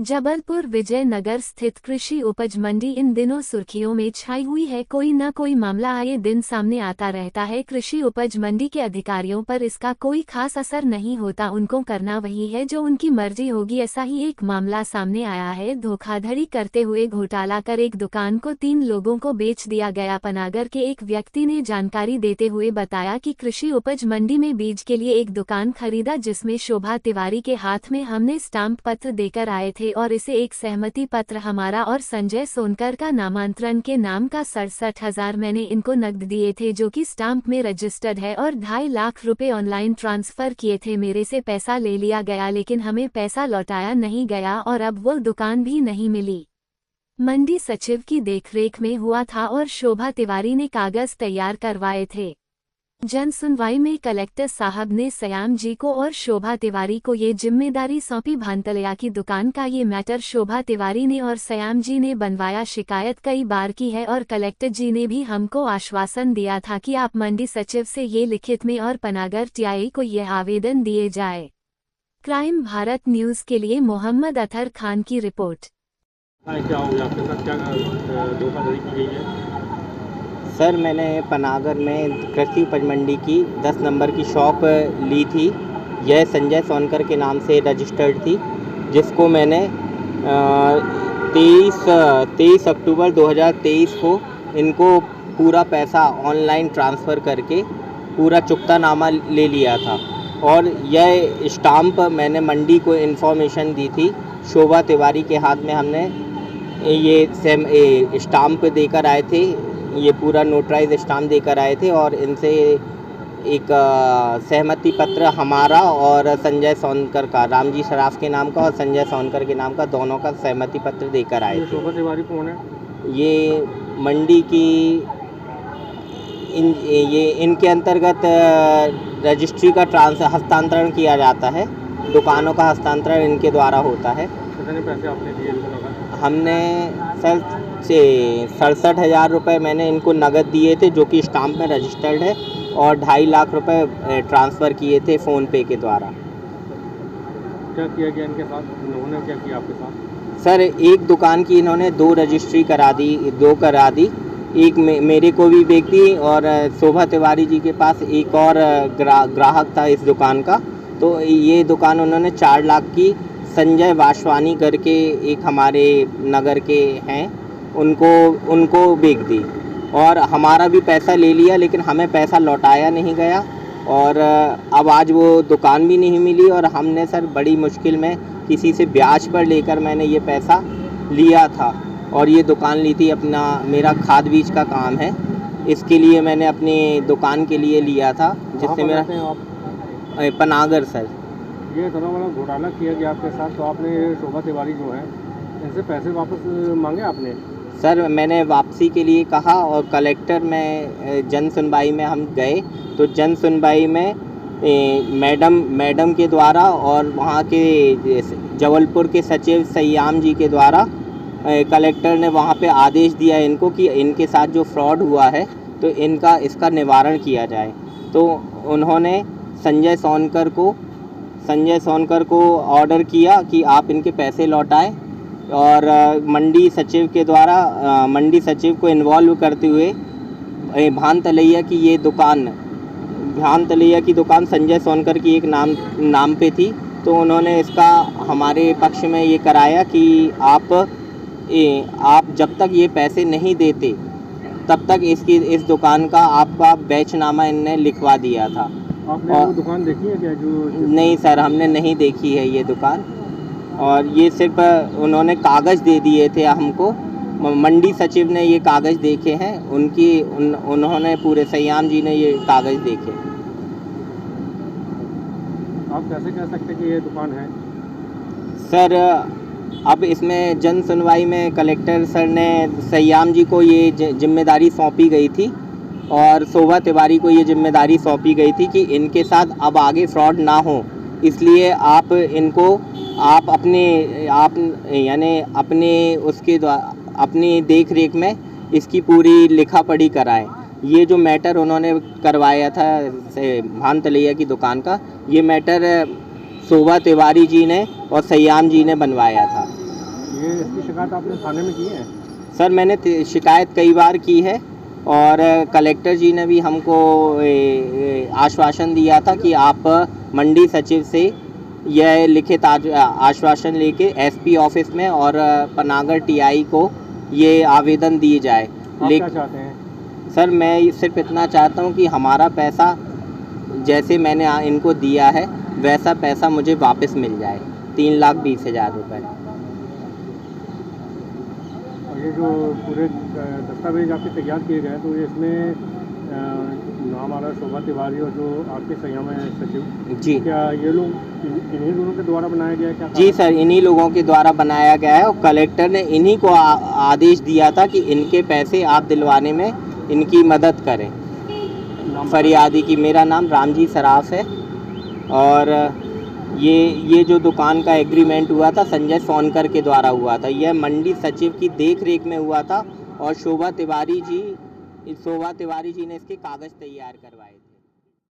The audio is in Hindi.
जबलपुर विजयनगर स्थित कृषि उपज मंडी इन दिनों सुर्खियों में छाई हुई है। कोई न कोई मामला आए दिन सामने आता रहता है। कृषि उपज मंडी के अधिकारियों पर इसका कोई खास असर नहीं होता, उनको करना वही है जो उनकी मर्जी होगी। ऐसा ही एक मामला सामने आया है। धोखाधड़ी करते हुए घोटाला कर एक दुकान को 3 लोगों को बेच दिया गया। पनागर के एक व्यक्ति ने जानकारी देते हुए बताया कि कृषि उपज मंडी में बीज के लिए एक दुकान खरीदा, जिसमें शोभा तिवारी के हाथ में हमने स्टाम्प पत्र देकर आए थे और इसे एक सहमति पत्र हमारा और संजय सोनकर का नामांतरण के नाम का 67,000 मैंने इनको नकद दिए थे, जो कि स्टाम्प में रजिस्टर्ड है, और 2.5 लाख रुपए ऑनलाइन ट्रांसफर किए थे। मेरे से पैसा ले लिया गया, लेकिन हमें पैसा लौटाया नहीं गया और अब वो दुकान भी नहीं मिली। मंडी सचिव की देखरेख में हुआ था और शोभा तिवारी ने कागज तैयार करवाए थे। जन सुनवाई में कलेक्टर साहब ने सयाम जी को और शोभा तिवारी को ये जिम्मेदारी सौंपी। भानतलैया की दुकान का ये मैटर शोभा तिवारी ने और सयाम जी ने बनवाया। शिकायत कई बार की है और कलेक्टर जी ने भी हमको आश्वासन दिया था कि आप मंडी सचिव से ये लिखित में और पनागर टीआई को यह आवेदन दिए जाए। क्राइम भारत न्यूज के लिए मोहम्मद अतहर खान की रिपोर्ट। क्या हो गया आपके साथ, क्या धोखाधड़ी की गई है? सर, मैंने पनागर में कृषि उपज मंडी की 10 नंबर की शॉप ली थी। यह संजय सोनकर के नाम से रजिस्टर्ड थी, जिसको मैंने 23 अक्टूबर 2023 को इनको पूरा पैसा ऑनलाइन ट्रांसफ़र करके पूरा चुकतानामा ले लिया था। और यह स्टाम्प मैंने मंडी को इन्फॉर्मेशन दी थी। शोभा तिवारी के हाथ में हमने ये स्टाम्प देकर आए थे, ये पूरा नोटराइज स्टाम्प देकर आए थे, और इनसे एक सहमति पत्र हमारा और संजय सोनकर का, रामजी शराफ के नाम का और संजय सोनकर के नाम का, दोनों का सहमति पत्र देकर आए थे। शोभा तिवारी कौन है? ये मंडी की इनके अंतर्गत रजिस्ट्री का हस्तांतरण किया जाता है। दुकानों का हस्तांतरण इनके द्वारा होता है। कितने पैसे आपने दिए इनको नगद? हमने सर 67,000 रुपये मैंने इनको नगद दिए थे, जो कि स्टाम्प में रजिस्टर्ड है, और 2.5 लाख रुपए ट्रांसफ़र किए थे फ़ोनपे के द्वारा। क्या किया गया इनके साथ? इन्होंने क्या किया आपके साथ? सर, एक दुकान की इन्होंने 2 रजिस्ट्री करा दी, 2 करा दी। एक मेरे को भी बेच दी, और शोभा तिवारी जी के पास एक और ग्राहक था इस दुकान का। तो ये दुकान उन्होंने 4 लाख की संजय वासवानी करके एक हमारे नगर के हैं, उनको बेच दी, और हमारा भी पैसा ले लिया, लेकिन हमें पैसा लौटाया नहीं गया। और अब आज वो दुकान भी नहीं मिली, और हमने सर बड़ी मुश्किल में किसी से ब्याज पर लेकर मैंने ये पैसा लिया था, और ये दुकान ली थी। मेरा खाद बीज का काम है, इसके लिए मैंने अपनी दुकान के लिए लिया था, जिससे मेरा पनागर सर। ये इतना बड़ा घोटाला किया गया आपके साथ, तो आपने शोभा तिवारी जो है इनसे पैसे वापस मांगे आपने? सर, मैंने वापसी के लिए कहा, और कलेक्टर में जन सुनवाई में हम गए, तो जन सुनवाई में मैडम के द्वारा और वहाँ के जबलपुर के सचिव सयाम जी के द्वारा कलेक्टर ने वहाँ पे आदेश दिया इनको कि इनके साथ जो फ्रॉड हुआ है तो इसका निवारण किया जाए। तो उन्होंने संजय सोनकर को ऑर्डर किया कि आप इनके पैसे लौटाएं, और मंडी सचिव के द्वारा मंडी सचिव को इन्वॉल्व करते हुए भानतलैया की दुकान संजय सोनकर की एक नाम पे थी। तो उन्होंने इसका हमारे पक्ष में ये कराया कि आप जब तक ये पैसे नहीं देते तब तक इस दुकान का आपका बैचनामा इनने लिखवा दिया था। आपने वो दुकान देखी है क्या? जो नहीं सर, हमने नहीं देखी है ये दुकान, और ये सिर्फ उन्होंने कागज़ दे दिए थे हमको। मंडी सचिव ने ये कागज़ देखे हैं, उन्होंने पूरे सयाम जी ने ये कागज़ देखे। आप कैसे कह सकते कि ये दुकान है? सर, अब इसमें जन सुनवाई में कलेक्टर सर ने सयाम जी को ये जिम्मेदारी सौंपी गई थी, और शोभा तिवारी को ये जिम्मेदारी सौंपी गई थी कि इनके साथ अब आगे फ्रॉड ना हो, इसलिए आप अपनी देख रेख में इसकी पूरी लिखा पढ़ी कराएं। ये जो मैटर उन्होंने करवाया था से भान तलैया की दुकान का, ये मैटर शोभा तिवारी जी ने और सयाम जी ने बनवाया था। ये इसकी शिकायत आपने थाने में की है? सर मैंने शिकायत कई बार की है और कलेक्टर जी ने भी हमको आश्वासन दिया था कि आप मंडी सचिव से यह लिखित आश्वासन लेके एसपी ऑफिस में और पनागर टीआई को ये आवेदन दिए जाए। आप क्या चाहते हैं? सर मैं सिर्फ इतना चाहता हूँ कि हमारा पैसा जैसे मैंने इनको दिया है वैसा पैसा मुझे वापस मिल जाए, 3,20,000 रुपये। और ये जो पूरे दस्तावेज आपके तैयार किए गए तो ये इसमें नाम आ रहा है शोभा तिवारी और जो आपके संयम है सचिव जी, क्या ये लोग इन्हीं दोनों के द्वारा बनाया गया है क्या? जी सर, इन्हीं लोगों के द्वारा बनाया गया है और कलेक्टर ने इन्हीं को आदेश दिया था कि इनके पैसे आप दिलवाने में इनकी मदद करें। फरियादी की मेरा नाम रामजी सराफ है और ये जो दुकान का एग्रीमेंट हुआ था संजय सोनकर के द्वारा हुआ था। यह मंडी सचिव की देख रेख में हुआ था और शोभा तिवारी जी ने इसके कागज़ तैयार करवाए थे।